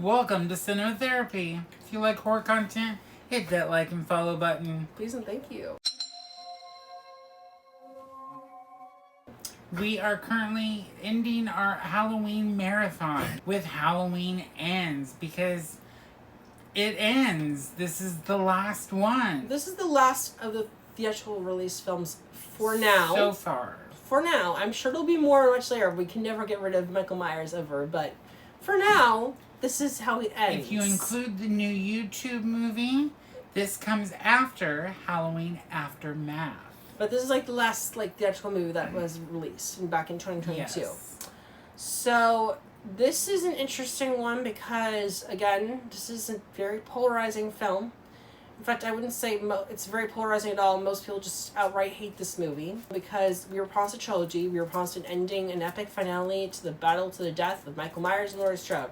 Welcome to Cinema Therapy. If you like horror content, hit that like and follow button. Please and thank you. We are currently ending our Halloween marathon with Halloween Ends because it ends. This is the last one. This is the last of the theatrical release films for now. So far. For now. I'm sure there'll be more much later. We can never get rid of Michael Myers ever, but for now, this is how it ends. If you include the new YouTube movie, this comes after Halloween Aftermath. But this is like the last theatrical movie that was released back in 2022. Yes. So this is an interesting one because, again, this is a very polarizing film. In fact, I wouldn't say it's very polarizing at all. Most people just outright hate this movie because we were promised a trilogy. We were promised an ending, an epic finale to the battle to the death of Michael Myers and Laurie Strode.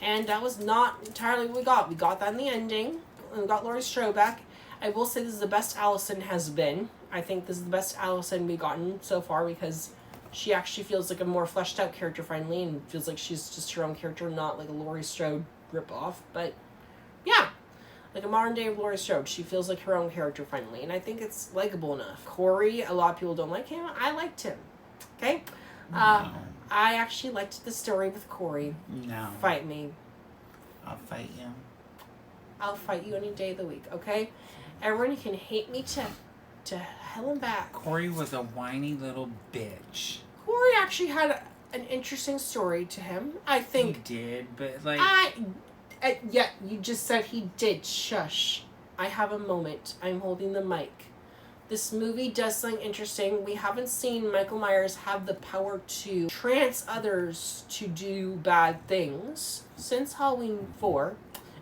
And that was not entirely what we got. We got that in the ending. And we got Laurie Strode back. I will say this is the best Allison has been. I think this is the best Allison we've gotten so far because she actually feels like a more fleshed out character friendly and feels like she's just her own character, not like a Laurie Strode ripoff. But yeah, like a modern day of Laurie Strode. She feels like her own character friendly, and I think it's likable enough. Corey, a lot of people don't like him. I liked him. Okay? No. I actually liked the story with Corey. No. Fight me. I'll fight you. I'll fight you any day of the week, okay? Everyone can hate me to hell and back. Corey was a whiny little bitch. Corey actually had an interesting story to him. I think. He did, but like. Yeah, you just said he did. Shush. I have a moment. I'm holding the mic. This movie does something interesting. We haven't seen Michael Myers have the power to trance others to do bad things since Halloween 4.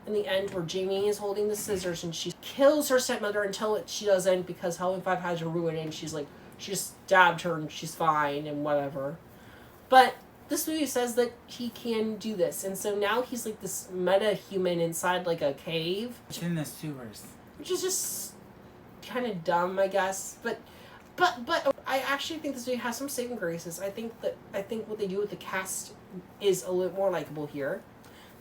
In the end, where Jamie is holding the scissors and she kills her stepmother until she doesn't because Halloween 5 has her ruined and she just stabbed her and she's fine and whatever. But this movie says that he can do this, and so now he's like this meta-human inside like a cave. It's in the sewers. Which is just kind of dumb, I guess. But I actually think this movie has some saving graces. I think what they do with the cast is a little more likable here.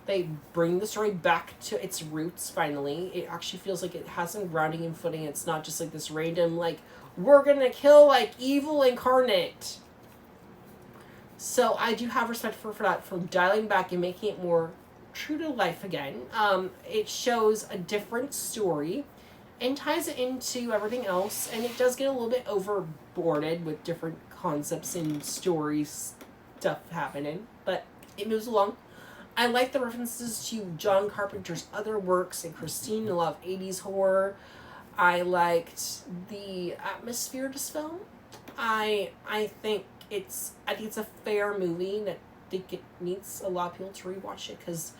They bring the story back to its roots, finally. It actually feels like it has some grounding and footing. It's not just like this random, we're gonna kill, evil incarnate. So I do have respect for that, for dialing back and making it more true to life again. It shows a different story and ties it into everything else, and it does get a little bit overboarded with different concepts and stories stuff happening, but it moves along. I like the references to John Carpenter's other works and Christine, a lot of 80s horror. I liked the atmosphere of this film. I think it's a fair movie, and I think it needs a lot of people to rewatch it because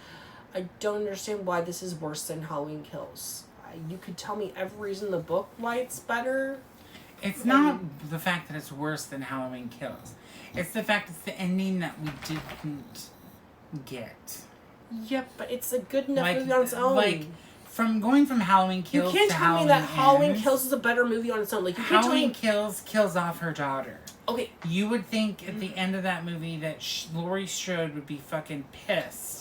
I don't understand why this is worse than Halloween Kills. You could tell me every reason in the book why it's better. It's not the fact that it's worse than Halloween Kills. It's the fact it's the ending that we didn't get. Yep, but it's a good enough movie on its own. From going from Halloween Kills you can't to tell Halloween me that Ends, Halloween Kills is a better movie on its own. You can't Halloween tell me... kills off her daughter. Okay. You would think at the end of that movie that Laurie Strode would be fucking pissed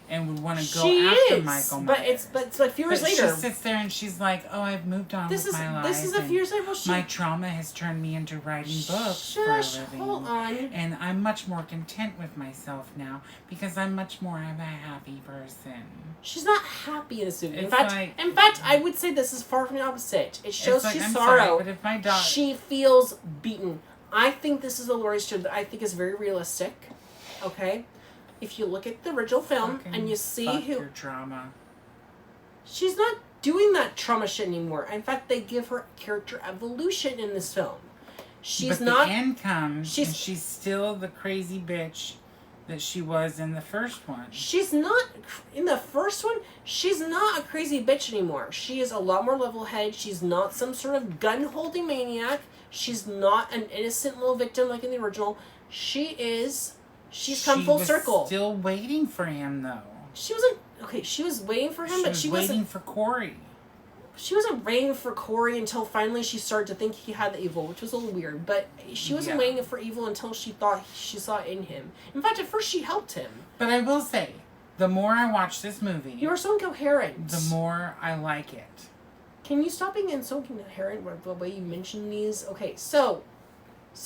and would want to go after Michael Myers. But it's a few years later. She sits there and she's like, "Oh, I've moved on with my life. This is a few years later. My trauma has turned me into writing books for a living. Hold on. And I'm much more content with myself now because I'm much more of a happy person." She's not happy in this movie. In It's fact, I would say this is far from the opposite. It shows she's I'm sorrow. sorry, but if my daughter... She feels beaten. I think this is a Laurie Strode that I think is very realistic. Okay? If you look at the original film and you see your trauma. She's not doing that trauma shit anymore. In fact, they give her character evolution in this film. She's not... the end comes and she's still the crazy bitch that she was in the first one. She's not... In the first one, she's not a crazy bitch anymore. She is a lot more level-headed. She's not some sort of gun-holding maniac. She's not an innocent little victim like in the original. She's come full circle. Still waiting for him, though. She wasn't... Okay, she was waiting for him, but she wasn't... waiting for Corey. She wasn't waiting for Corey until finally she started to think he had the evil, which was a little weird. But she wasn't waiting for evil until she thought she saw it in him. In fact, at first she helped him. But I will say, The more I watch this movie, You are so incoherent. the more I like it. Can you stop being so incoherent with the way you mention these? Okay, so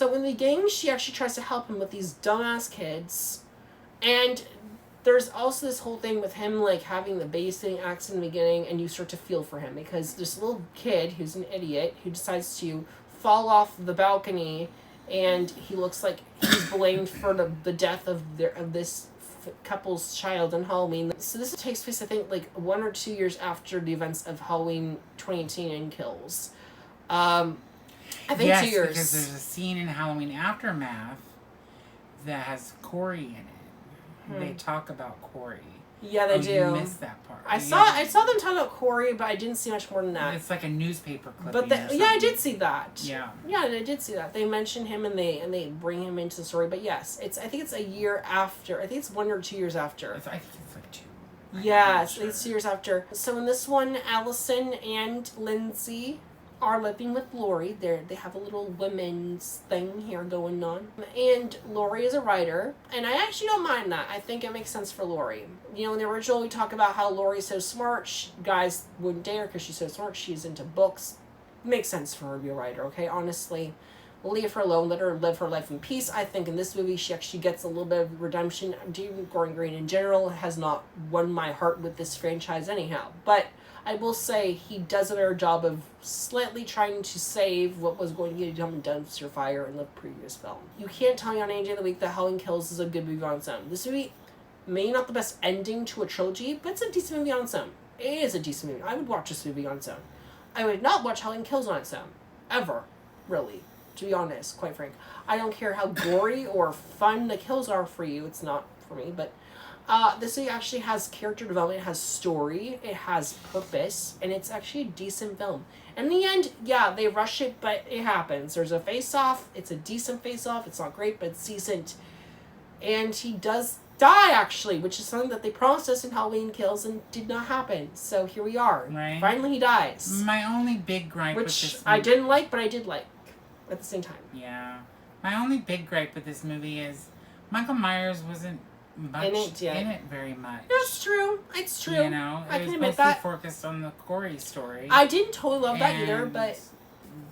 in the beginning, she actually tries to help him with these dumbass kids. And there's also this whole thing with him, like, having the babysitting accident in the beginning, and you start to feel for him because this little kid who's an idiot who decides to fall off the balcony, and he looks like he's blamed for the death of this couple's child on Halloween. So this takes place, I think, like 1 or 2 years after the events of Halloween 2018 and Kills. I think Yes, 2 years. because there's a scene in Halloween Aftermath that has Corey in it. They talk about Corey. Yeah, they do. You missed that part. I saw them talk about Corey, but I didn't see much more than that. It's like a newspaper clipping. But I did see that. Yeah. Yeah, I did see that. They mention him and they bring him into the story. But yes, I think it's a year after. I think it's 1 or 2 years after. I think it's like 2. Yes, it's 2 years after. So in this one, Allison and Lindsay are living with Lori. They have a little women's thing here going on. And Lori is a writer, and I actually don't mind that. I think it makes sense for Lori. You know, in the original, we talk about how Lori's so smart. Guys wouldn't date her because she's so smart. She's into books. Makes sense for her to be a writer, okay? Honestly, leave her alone. Let her live her life in peace. I think in this movie, she actually gets a little bit of redemption. David Gordon Green, in general, has not won my heart with this franchise anyhow. But I will say he does a better job of slightly trying to save what was going to get him a dumpster fire in the previous film. You can't tell me on any day of the week that Halloween Kills is a good movie on its own. This movie, maybe not the best ending to a trilogy, but it's a decent movie on its own. It is a decent movie. I would watch this movie on its own. I would not watch Halloween Kills on its own. Ever. Really. To be honest, quite frank. I don't care how gory or fun the kills are for you. It's not for me, but this movie actually has character development, it has story, it has purpose, and it's actually a decent film. In the end, yeah, they rush it, but it happens. There's a face-off, it's a decent face-off, it's not great, but it's decent. And he does die, actually, which is something that they promised us in Halloween Kills and did not happen. So here we are. Right. Finally he dies. My only big gripe with Which this movie... I didn't like, but I did like at the same time. Yeah. My only big gripe with this movie is Michael Myers wasn't much in it very much. It's true. It's true. You know, I it can was admit mostly that. focused on the Corey story. I didn't totally love that either, And, but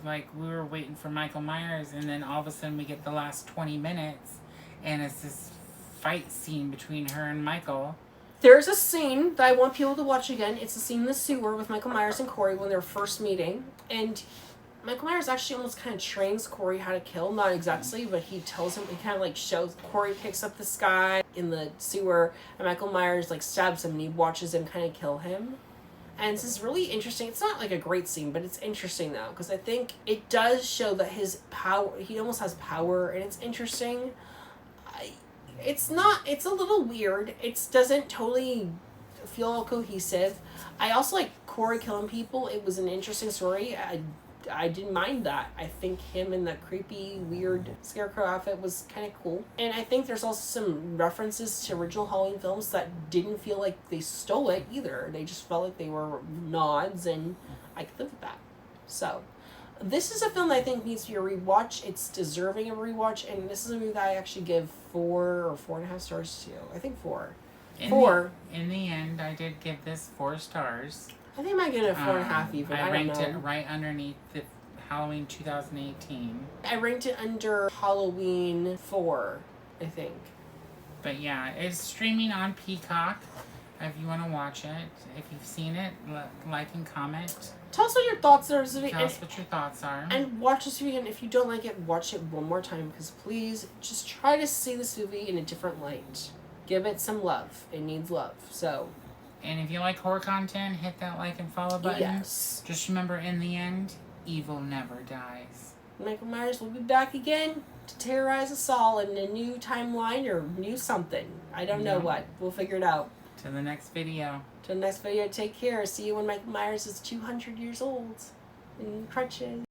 like, we were waiting for Michael Myers, and then all of a sudden we get the last 20 minutes, and it's this fight scene between her and Michael. there's a scene that I want people to watch again. It's a scene in the sewer with Michael Myers and Corey when they're first meeting, and Michael Myers actually almost kind of trains Corey how to kill. Not exactly, but he tells him, he kind of like shows, Corey picks up this guy in the sewer, and Michael Myers like stabs him, and he watches him kind of kill him. And this is really interesting. It's not like a great scene, but it's interesting though, because I think it does show that his power, he almost has power, and it's interesting. It's a little weird. It doesn't totally feel all cohesive. I also like Corey killing people. It was an interesting story. I didn't mind that. I think him in that creepy, weird scarecrow outfit was kind of cool. And I think there's also some references to original Halloween films that didn't feel like they stole it either. They just felt like they were nods, and I could live with that. So, this is a film that I think needs to be a rewatch. It's deserving of a rewatch, and this is a movie that I actually give 4 or 4.5 stars to. I think 4. In the end, I did give this 4 stars. I think I might get a 4.5 even. I don't ranked know. it right underneath the Halloween 2018. I ranked it under Halloween 4, I think. But yeah, it's streaming on Peacock if you want to watch it. If you've seen it, like and comment. Tell us what your thoughts are. Tell us what your thoughts are. And watch this movie, and if you don't like it, watch it one more time, because please, just try to see this movie in a different light. Give it some love. It needs love. So... And if you like horror content, hit that like and follow button. Yes. Just remember, in the end, evil never dies. Michael Myers will be back again to terrorize us all in a new timeline or new something. I don't know what. We'll figure it out. Till the next video. Till the next video, take care. See you when Michael Myers is 200 years old in crutches.